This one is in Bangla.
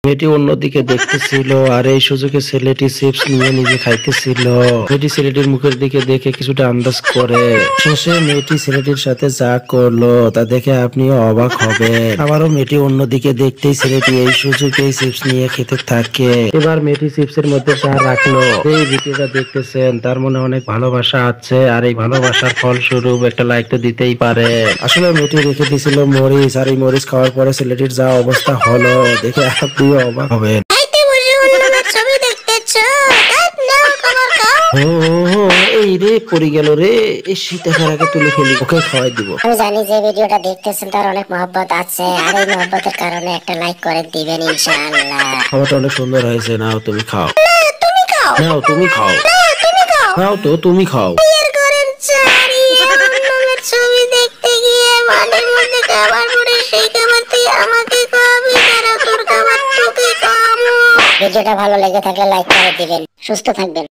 মেয়েটি অন্যদিকে দেখতেছিল আর এই সুযোগে ছেলেটি চিপস নিয়ে নিজে খাইতেছিল। মেয়েটি ছেলেটির মুখের দিকে দেখে কিছুটা আন্দাজ করে। শেষে মেয়েটি ছেলেটির সাথে যা করলো তা দেখে আপনিও অবাক হবেন। আবারও মেয়েটি অন্যদিকে দেখতেই ছেলেটি এই সুযোগে চিপস নিয়ে খেতে থাকে। এবার মেয়েটি চিপসের মধ্যে যা রাখলো, এই ভিডিওটা দেখতেছেন তার মনে অনেক ভালোবাসা আছে আর এই ভালোবাসার ফলস্বরূপ একটা লাইক তো দিতেই পারে। আসলে মেয়েটি রেখে দিয়েছিল মরিচ আর এই মরিচ খাওয়ার পরে ছেলেটির যা অবস্থা হলো দেখে আপনিও অবাক হবেন। এই রে পড়ে গেল রে, এই সীতাকার আগে তুলে ফেলি, ওকে খাওয়াই দিব। আমি জানি যে ভিডিওটা দেখতেছেন তার অনেক মহব্বত আছে, আর এই মহব্বতের কারণে একটা লাইক করে দিবেন ইনশাআল্লাহ। খাবারটা অনেক সুন্দর হয়েছে, নাও তুমি খাও। তুমি খাও, নাও তুমি খাও, তুমি খাও। নাও তো তুমি খাও। বিয়ের ঘরের চারিয়ে অন্যের ছবি দেখতে গিয়ে মানের মধ্যে খাবার পড়ে সেই খাবার তুই আমাকে খাওয়াবি, তারা তোর খাবার তোকে খাওয়াবো। ভিডিওটা ভালো লেগে থাকলে লাইক করে দিবেন। সুস্থ থাকবেন।